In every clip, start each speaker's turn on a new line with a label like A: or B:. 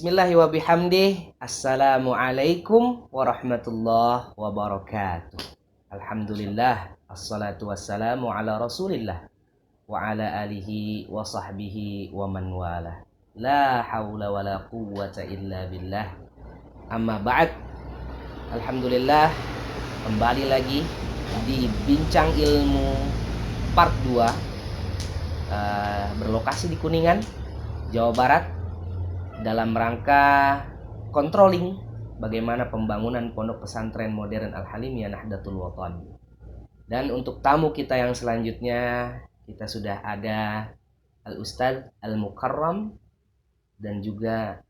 A: Bismillahi wa bihamdih. Assalamualaikum warahmatullahi wabarakatuh. Alhamdulillah. Assalatu wassalamu ala rasulillah wa ala alihi wa sahbihi wa man wala. La hawla wa la quwwata illa billah. Amma ba'd. Alhamdulillah, kembali lagi di Bincang Ilmu part 2, berlokasi di Kuningan, Jawa Barat, dalam rangka controlling bagaimana pembangunan pondok pesantren modern Al-Halimiyah Nahdlatul Wathon. Dan untuk tamu kita yang selanjutnya, kita sudah ada Al-Ustadz Al-Mukarram dan juga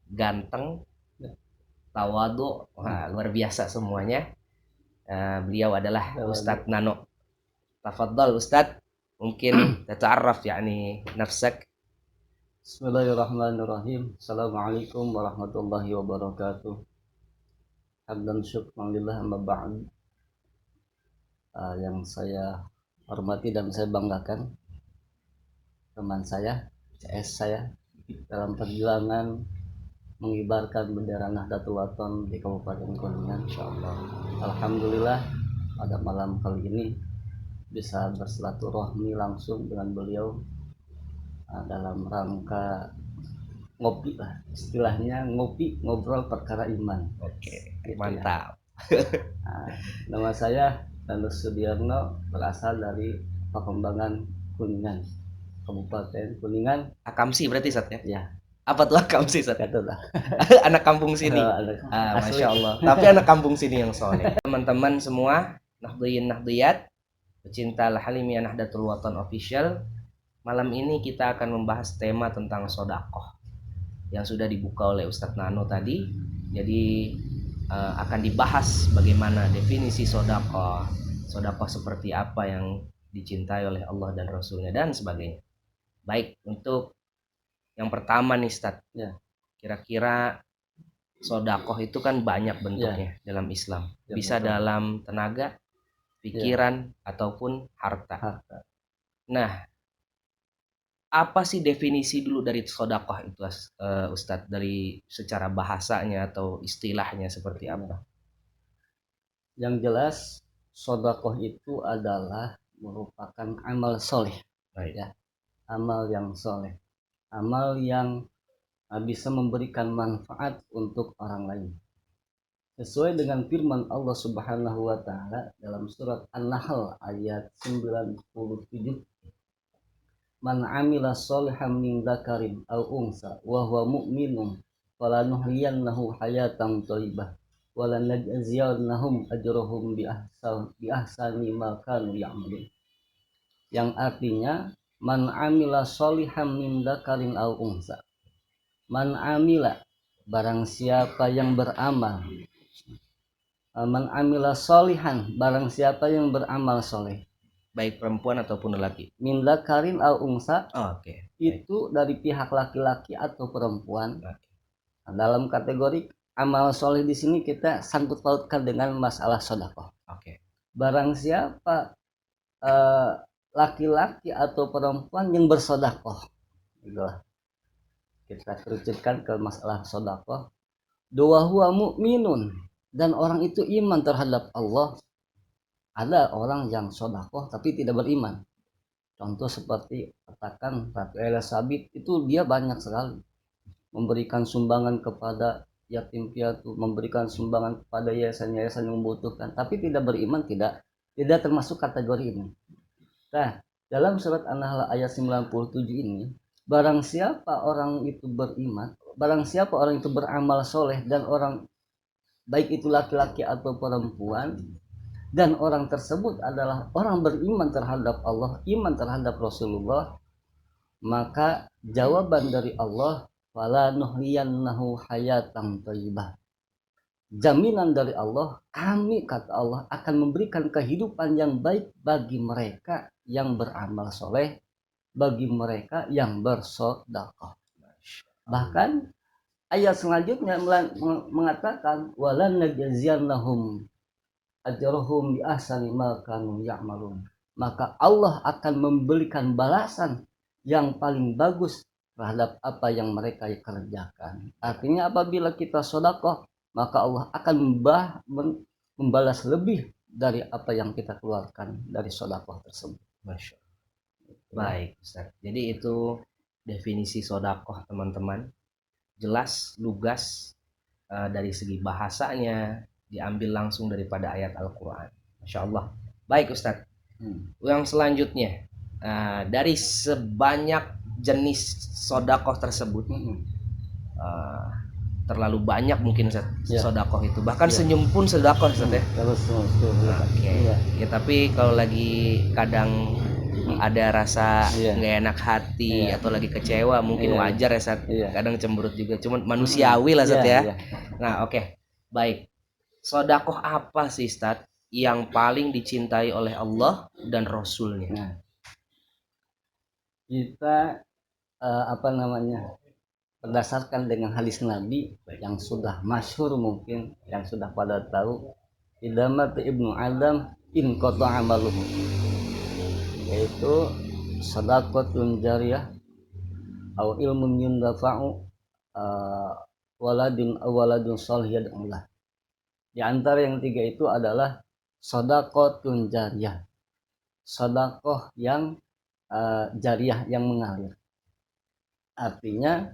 A: ganteng, tawadu, luar biasa semuanya. Beliau adalah Ustadz Nano. Tafadhal Ustadz, mungkin tata'arraf nafsak.
B: Bismillahirrahmanirrahim. Assalamualaikum warahmatullahi wabarakatuh. Hamdan syukran lillah amma ba'd. Yang saya hormati dan saya banggakan, teman saya, CS saya, dalam perjuangan mengibarkan bendera Nahdlatul Wathon di Kabupaten Kuningan, insyaallah. Alhamdulillah pada malam kali ini bisa bersilaturahmi langsung dengan beliau dalam rangka ngopi lah, istilahnya ngopi, ngobrol perkara iman.
A: Oke, mantap.
B: Nama saya Danus Sudiarno, berasal dari Pakembangan Kuningan, Kabupaten Kuningan.
A: Akamsi berarti Sat ya?
B: Ya.
A: Apa tuh Akamsi Sat?
B: Itulah.
A: Anak kampung sini. Masya Allah. Tapi anak kampung sini yang soleh. Teman-teman semua, Nahdliyin Nahdliyat, pecinta Al-Halimiyah Nahdlatul Wathon official, malam ini kita akan membahas tema tentang sodakoh yang sudah dibuka oleh Ustadz Nano tadi. Jadi akan dibahas bagaimana definisi sodakoh seperti apa yang dicintai oleh Allah dan Rasulnya dan sebagainya. Baik, untuk yang pertama nih Ustadz, kira-kira sodakoh itu kan banyak bentuknya dalam Islam. Bisa dalam tenaga, pikiran, ataupun harta. Nah, apa sih definisi dulu dari sodakoh itu Ustadz, dari secara bahasanya atau istilahnya seperti apa?
B: Yang jelas sodakoh itu adalah merupakan amal soleh. Ya, amal yang soleh, amal yang bisa memberikan manfaat untuk orang lain, sesuai dengan firman Allah Subhanahu wa taala dalam surat An-Nahl ayat 97. Man amila sholihan min dzakarin aw unsa wa huwa mu'minun falanuhyiyannahu hayatan thayyibah wa lanajziyannahum ajrahum bi ahsani ma kanu ya'malun. Yang artinya, man amila sholihan min dzakarin aw unsa. Man amila, barang siapa yang beramal. Man amila sholihan, barang siapa yang beramal soleh,
A: baik perempuan ataupun lelaki.
B: Min dzakarin aw unsa.
A: Oke.
B: Itu dari pihak laki-laki atau perempuan. Nah, dalam kategori amal soleh di sini kita sangkut pautkan dengan masalah sedekah.
A: Oke.
B: Barang siapa laki-laki atau perempuan yang bersedekah, itulah kita kerucutkan ke masalah sedekah. Wa huwa mu'minun, dan orang itu iman terhadap Allah. Ada orang yang sedekah tapi tidak beriman. Contoh seperti katakan Ratu Elizabeth, itu dia banyak sekali memberikan sumbangan kepada yatim piatu, memberikan sumbangan kepada yayasan-yayasan yang membutuhkan, tapi tidak beriman, tidak termasuk kategori ini. Nah, dalam surat An-Nahl ayat 97 ini, barang siapa orang itu beriman, barang siapa orang itu beramal soleh, dan orang baik itu laki-laki atau perempuan, dan orang tersebut adalah orang beriman terhadap Allah, iman terhadap Rasulullah, maka jawaban dari Allah, wala nuhliyannahu hayatan thayyibah. Jaminan dari Allah, kami, kata Allah, akan memberikan kehidupan yang baik bagi mereka yang beramal soleh, bagi mereka yang bersedekah. Bahkan ayat selanjutnya mengatakan, wala najziyannahum ajrohum bi ahsani ma kanu ya'malun. Maka Allah akan memberikan balasan yang paling bagus terhadap apa yang mereka kerjakan. Artinya apabila kita sedekah, maka Allah akan membalas lebih dari apa yang kita keluarkan dari sedekah tersebut.
A: Masya Allah. Baik Ustaz, jadi itu definisi sedekah teman-teman, jelas lugas, dari segi bahasanya diambil langsung daripada ayat Al-Quran. Masya Allah. Baik Ustaz, yang selanjutnya, dari sebanyak jenis sedekah tersebut, terlalu banyak mungkin sedekah itu, bahkan senyum pun sedekah Ustaz ya. Oke. Ya tapi kalau lagi kadang ada rasa nggak enak hati atau lagi kecewa mungkin wajar ya Ustaz. Kadang cemberut juga, cuman manusiawi lah Ustaz ya. Nah oke. Baik, sedekah apa sih Ustaz yang paling dicintai oleh Allah dan Rasulnya?
B: Nah, kita berdasarkan dengan hadis Nabi yang sudah masyhur, mungkin yang sudah pada tahu, idamat ibnu Adam in qata amaluhu, yaitu sadaqatun jariyah atau ilmun yundafa'u waladun shalih yad'ullah. Di antara yang tiga itu adalah sadaqatun jariyah, sedekah yang jariyah, yang mengalir. Artinya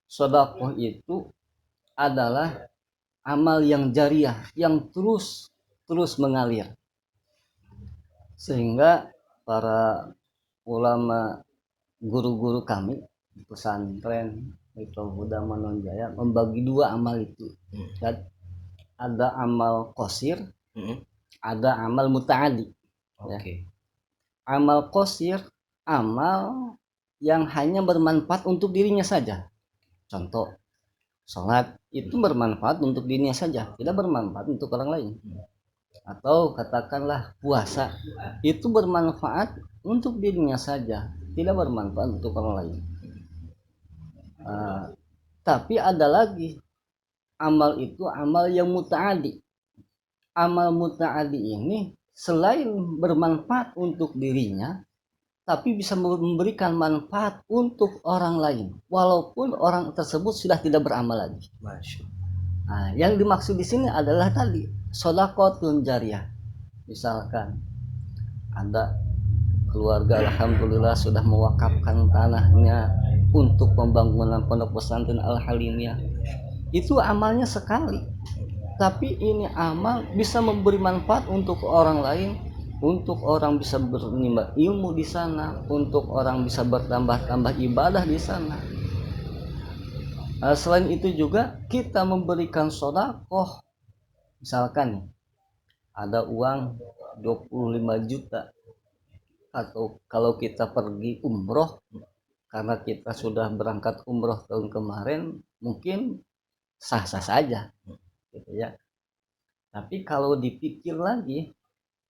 B: sedekah itu adalah amal yang jariyah, yang terus mengalir, sehingga para ulama, guru-guru kami di pesantren Miftaul Huda Manonjaya membagi dua amal itu. Dan ada amal qasir, ada amal muta'addi.
A: Oke.
B: Amal qasir, amal yang hanya bermanfaat untuk dirinya saja. Contoh, sholat itu bermanfaat untuk dirinya saja, tidak bermanfaat untuk orang lain. Atau katakanlah puasa, itu bermanfaat untuk dirinya saja, tidak bermanfaat untuk orang lain. Tapi ada lagi amal itu, amal yang muta'addi. Amal muta'addi ini selain bermanfaat untuk dirinya, tapi bisa memberikan manfaat untuk orang lain, walaupun orang tersebut sudah tidak beramal lagi. Nah, yang dimaksud di sini adalah tadi sedekahun jariyah. Misalkan ada keluarga alhamdulillah sudah mewakafkan tanahnya untuk pembangunan pondok pesantren Al-Halimiyah. Itu amalnya sekali, tapi ini amal bisa memberi manfaat untuk orang lain, untuk orang bisa menimba ilmu di sana, untuk orang bisa bertambah-tambah ibadah di sana. Selain itu juga kita memberikan sedekah. Misalkan ada uang 25 juta, atau kalau kita pergi umroh, karena kita sudah berangkat umroh tahun kemarin, mungkin sah-sah saja gitu ya. Tapi kalau dipikir lagi,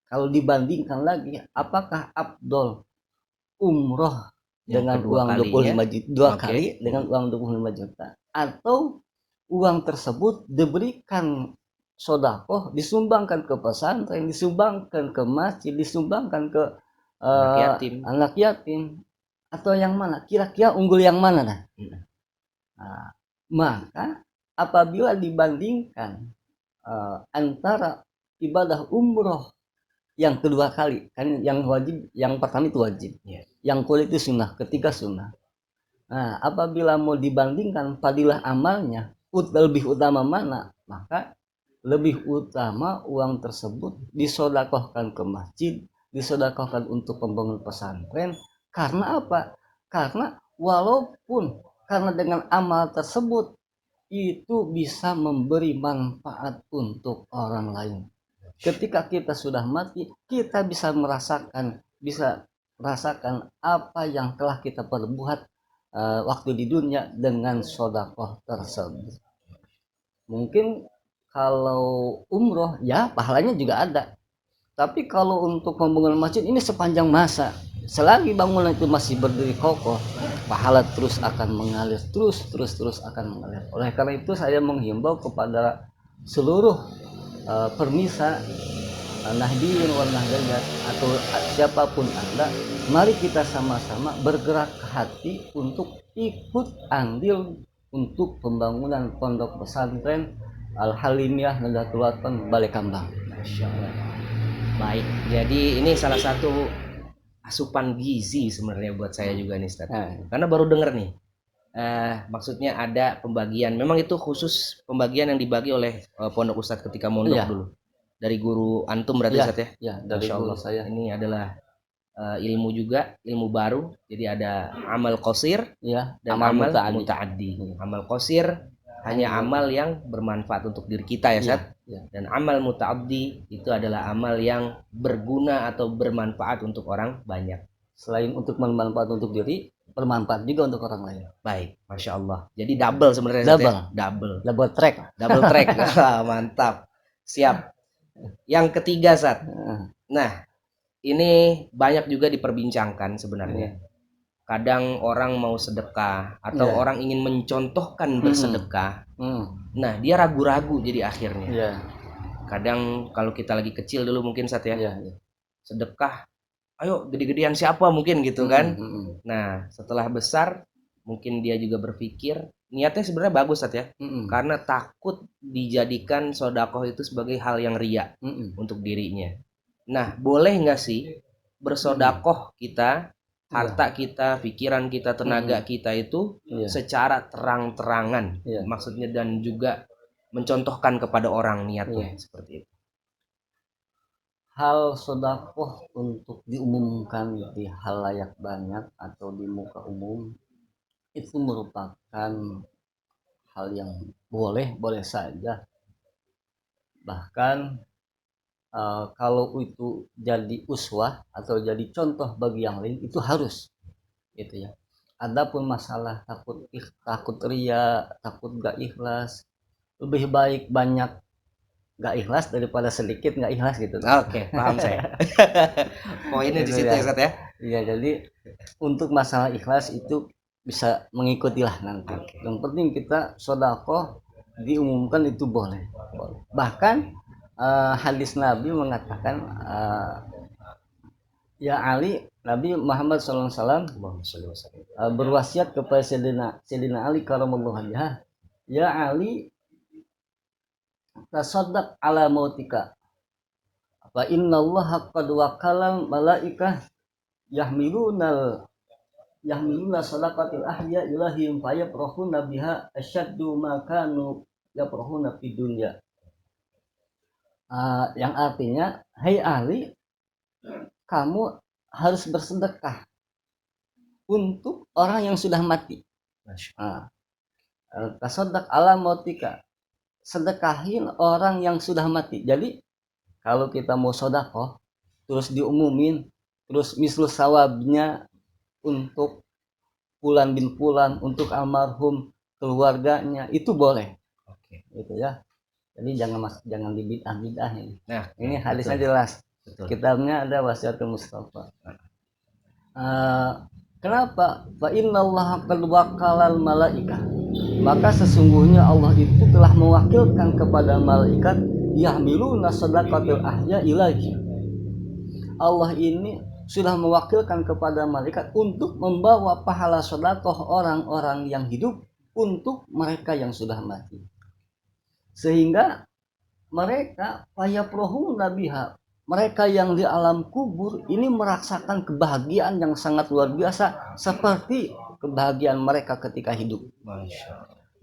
B: kalau dibandingkan lagi, apakah afdol umroh dengan uang 25 juta, dua kali dengan uang 25 juta, atau uang tersebut diberikan sedekah, disumbangkan ke pesantren, disumbangkan ke masjid, disumbangkan ke anak yatim, atau yang mana? Kira-kira unggul yang mana? Nah, maka apabila dibandingkan antara ibadah umroh yang kedua kali, kan yang wajib, yang pertama itu wajib, yang kedua itu sunnah, ketiga sunnah. Nah, apabila mau dibandingkan fadilah amalnya lebih utama mana, maka lebih utama uang tersebut disedekahkan ke masjid, disedekahkan untuk pembangunan pesantren. Karena apa? Karena walaupun karena dengan amal tersebut itu bisa memberi manfaat untuk orang lain. Ketika kita sudah mati, kita bisa merasakan apa yang telah kita perbuat waktu di dunia dengan sedekah tersebut. Mungkin kalau umroh ya pahalanya juga ada, tapi kalau untuk pembangunan masjid ini sepanjang masa, selagi bangunan itu masih berdiri kokoh, pahala terus akan mengalir, terus akan mengalir. Oleh karena itu saya menghimbau kepada seluruh permisa nahdiyin wal nahdiyat, atau siapapun Anda, mari kita sama-sama bergerak ke hati untuk ikut andil untuk pembangunan pondok pesantren Al Halimiyah Nahdlatul Wathon Balai Kambang.
A: Masya Allah. Baik, jadi ini salah satu asupan gizi sebenarnya buat saya juga nih Ustaz. Karena baru denger nih, maksudnya ada pembagian. Memang itu khusus pembagian yang dibagi oleh pondok Ustaz ketika mondok dulu. Dari guru antum berarti Ustaz ya?
B: Ya, dari guru saya.
A: Ini adalah ilmu juga, ilmu baru. Jadi ada amal qasir dan amal muta'addi. Amal qasir hanya amal yang bermanfaat untuk diri kita ya Ustaz. Dan amal muta'addi itu adalah amal yang berguna atau bermanfaat untuk orang banyak.
B: Selain untuk bermanfaat untuk diri, bermanfaat juga untuk orang lain.
A: Baik, Masya Allah. Jadi double sebenarnya. Double track. Mantap. Siap. Yang ketiga Ustaz. Nah, ini banyak juga diperbincangkan sebenarnya. Kadang orang mau sedekah atau orang ingin mencontohkan bersedekah. Nah, dia ragu-ragu jadi akhirnya. Kadang kalau kita lagi kecil dulu mungkin Ustaz ya. Sedekah, ayo gede-gedean siapa mungkin gitu kan. Nah, setelah besar mungkin dia juga berpikir niatnya sebenarnya bagus Ustaz ya. Karena takut dijadikan sodakoh itu sebagai hal yang riya untuk dirinya. Nah, boleh nggak sih bersodakoh kita, harta kita, pikiran kita, tenaga kita itu secara terang-terangan, maksudnya, dan juga mencontohkan kepada orang niatnya seperti itu.
B: Hal sodakoh untuk diumumkan di halayak banyak atau di muka umum itu merupakan hal yang boleh saja. Bahkan kalau itu jadi uswah atau jadi contoh bagi yang lain itu harus gitu ya. Adapun masalah takut ria, takut gak ikhlas, lebih baik banyak gak ikhlas daripada sedikit gak ikhlas gitu.
A: Oke, paham saya. Poinnya di situ ya Ustaz ya.
B: Iya, jadi untuk masalah ikhlas itu bisa mengikutilah nanti. Yang penting kita sedekah diumumkan itu boleh. Bahkan hadis Nabi mengatakan, ya Ali, Nabi Muhammad SAW berwasiat kepada Sayyidina Ali karamallahu wajhah, ya Ali, tasaddaq ala mautika, fa innallaha qad wakala malaikah yahmiluna sadaqatil ahya ilahim fayafrahuna biha asyaddu ma kanu yafrahuna fid dunya. Yang artinya, hai Ali, kamu harus bersedekah untuk orang yang sudah mati. Tasaddaq ala mautika, sedekahin orang yang sudah mati. Jadi kalau kita mau sedekah terus diumumin, terus mislu sawabnya untuk fulan bin fulan, untuk almarhum keluarganya, itu boleh. Gitu ya. Jadi jangan dibid'ah ini. Nah, ini hadisnya jelas. Kitabnya ada Wasiatul Mustafa. Kenapa? Fa innallaha qad wakalal malaikah. Maka sesungguhnya Allah itu telah mewakilkan kepada malaikat yahmiluna sadaqatil ahya ilahi. Allah ini sudah mewakilkan kepada malaikat untuk membawa pahala sedekah orang-orang yang hidup untuk mereka yang sudah mati. Sehingga mereka fayafrahuna biha, mereka yang di alam kubur ini merasakan kebahagiaan yang sangat luar biasa seperti kebahagiaan mereka ketika hidup.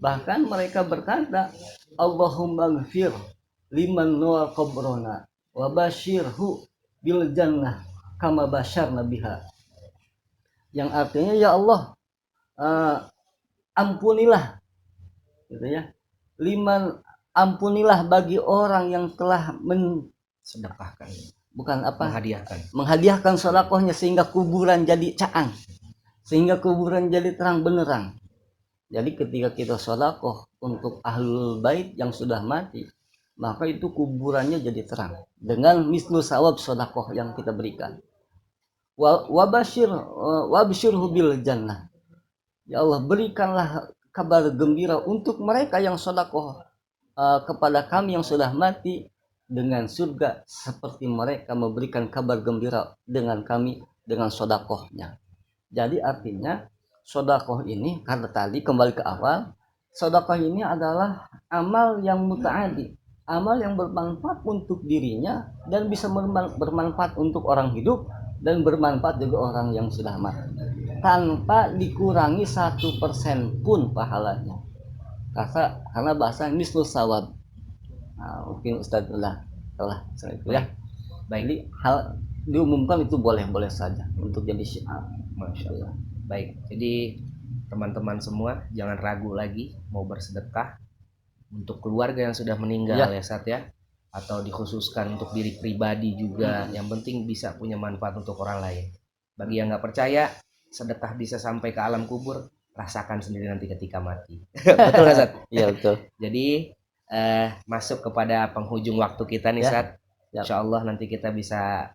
B: Bahkan mereka berkata, Allahumma ghfir liman nuwa qabrona wa basyirhu bil jannah kama basyarna biha. Yang artinya, ya Allah, ampunilah gitu ya. Ampunilah bagi orang yang telah
A: sedekahkan,
B: menghadiahkan sedekahnya sehingga kuburan jadi caang, sehingga kuburan jadi terang benderang. Jadi ketika kita sedekah untuk ahlul bait yang sudah mati, maka itu kuburannya jadi terang dengan mislu sawab sedekah yang kita berikan. Wa basyirhu bil jannah. Ya Allah, berikanlah kabar gembira untuk mereka yang sedekah kepada kami yang sudah mati, dengan surga seperti mereka memberikan kabar gembira dengan kami dengan sodakohnya. Jadi artinya sodakoh ini, karena tadi kembali ke awal, sodakoh ini adalah amal yang mutaadi, amal yang bermanfaat untuk dirinya dan bisa bermanfaat untuk orang hidup dan bermanfaat juga orang yang sudah mati, tanpa dikurangi 1% pun pahalanya. Karena bahasa mislu sawab. Nah, mungkin Ustadz telah itu ya. Baik. Jadi hal diumumkan itu boleh saja untuk jadi syiar.
A: Masya Allah. Baik, jadi teman-teman semua jangan ragu lagi mau bersedekah untuk keluarga yang sudah meninggal ya Sat ya, atau dikhususkan untuk diri pribadi juga. Yang penting bisa punya manfaat untuk orang lain. Bagi yang nggak percaya, sedekah bisa sampai ke alam kubur, rasakan sendiri nanti ketika mati. Betul nggak Sat?
B: Iya betul.
A: Jadi masuk kepada penghujung waktu kita nih Sat. Insya Allah nanti kita bisa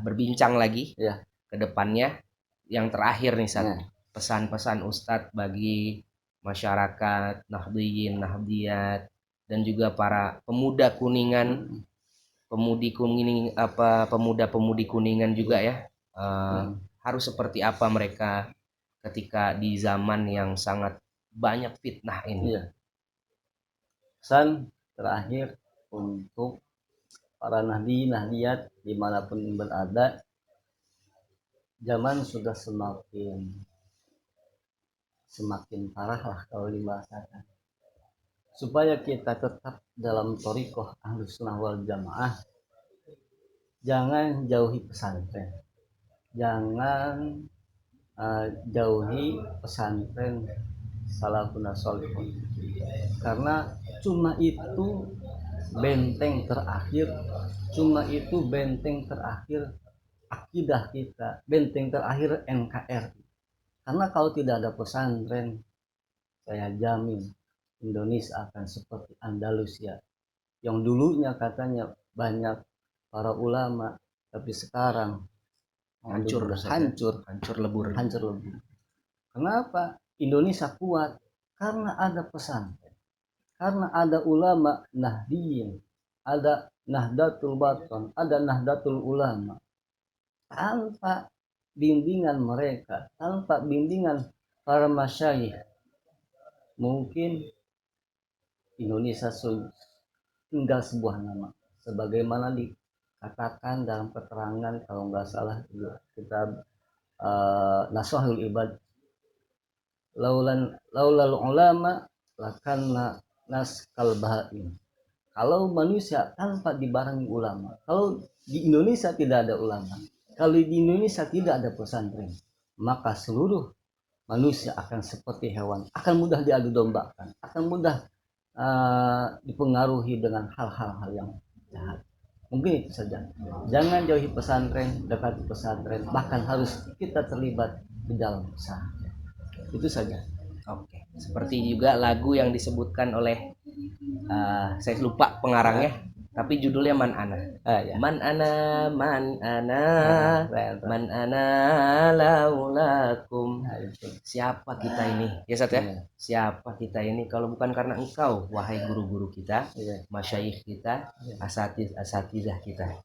A: berbincang lagi ke depannya. Yang terakhir nih Sat, pesan-pesan Ustadz bagi masyarakat Nahdliyin, Nahdliyat, dan juga para pemuda Kuningan, pemuda-pemudi Kuningan juga ya, harus seperti apa mereka ketika di zaman yang sangat banyak fitnah ini.
B: Pesan terakhir untuk para Nahdliyin, Nahdliyat dimanapun berada, zaman sudah semakin parah lah kalau dibahasakan. Supaya kita tetap dalam thariqah Ahlus Sunnah wal Jamaah, jangan jauhi pesantren, jangan jauhi pesantren salafun shalihun, karena cuma itu benteng terakhir, akidah kita, benteng terakhir NKRI. Karena kalau tidak ada pesantren, saya jamin Indonesia akan seperti Andalusia yang dulunya katanya banyak para ulama, tapi sekarang hancur lebur. Kenapa Indonesia kuat? Karena ada pesantren, karena ada ulama Nahdliyin, ada Nahdlatul Wathon, ada Nahdlatul Ulama. Tanpa bimbingan mereka, tanpa bimbingan para masyayikh, mungkin Indonesia tinggal sebuah nama, sebagaimana dikatakan dalam keterangan kalau nggak salah kitab Nashahul Ibad, laulal ulama lakanna nas kalbahaim. Kalau manusia tanpa dibarengi ulama, kalau di Indonesia tidak ada ulama, kalau di Indonesia tidak ada pesantren, maka seluruh manusia akan seperti hewan, akan mudah diadu dombakan, akan mudah dipengaruhi dengan hal-hal yang jahat. Mungkin itu saja. Jangan jauhi pesantren, dekati pesantren, bahkan harus kita terlibat di dalam usaha. Itu saja.
A: Oke. Seperti juga lagu yang disebutkan oleh saya lupa pengarangnya, tapi judulnya Man Ana. Man ana man ana laulakum. Siapa kita ini? Ya Sat ya. Siapa kita ini kalau bukan karena engkau, wahai guru-guru kita, masyayikh kita, asatidzah kita.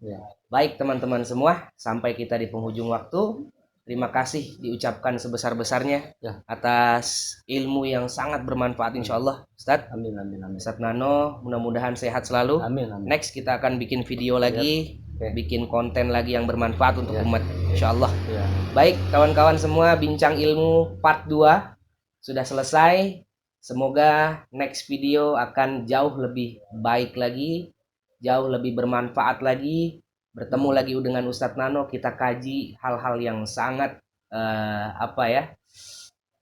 A: Baik teman-teman semua, sampai kita di penghujung waktu. Terima kasih diucapkan sebesar-besarnya atas ilmu yang sangat bermanfaat insyaallah Ustadz.
B: Amin.
A: Ustadz Nano mudah-mudahan sehat selalu.
B: Amin.
A: Next kita akan bikin video lagi, bikin konten lagi yang bermanfaat untuk umat insyaallah. Baik kawan-kawan semua, bincang ilmu part 2 sudah selesai. Semoga next video akan jauh lebih baik lagi, jauh lebih bermanfaat lagi. Bertemu lagi dengan Ustadz Nano, kita kaji hal-hal yang sangat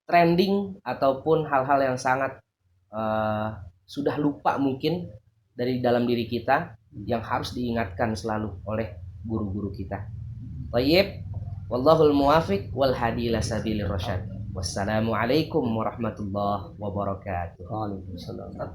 A: trending ataupun hal-hal yang sangat sudah lupa mungkin dari dalam diri kita yang harus diingatkan selalu oleh guru-guru kita. Thayyib, wallahul muwafiq wal hadi ila sabilir rasyad. Wassalamualaikum warahmatullahi wabarakatuh.
B: Waalaikumsalam.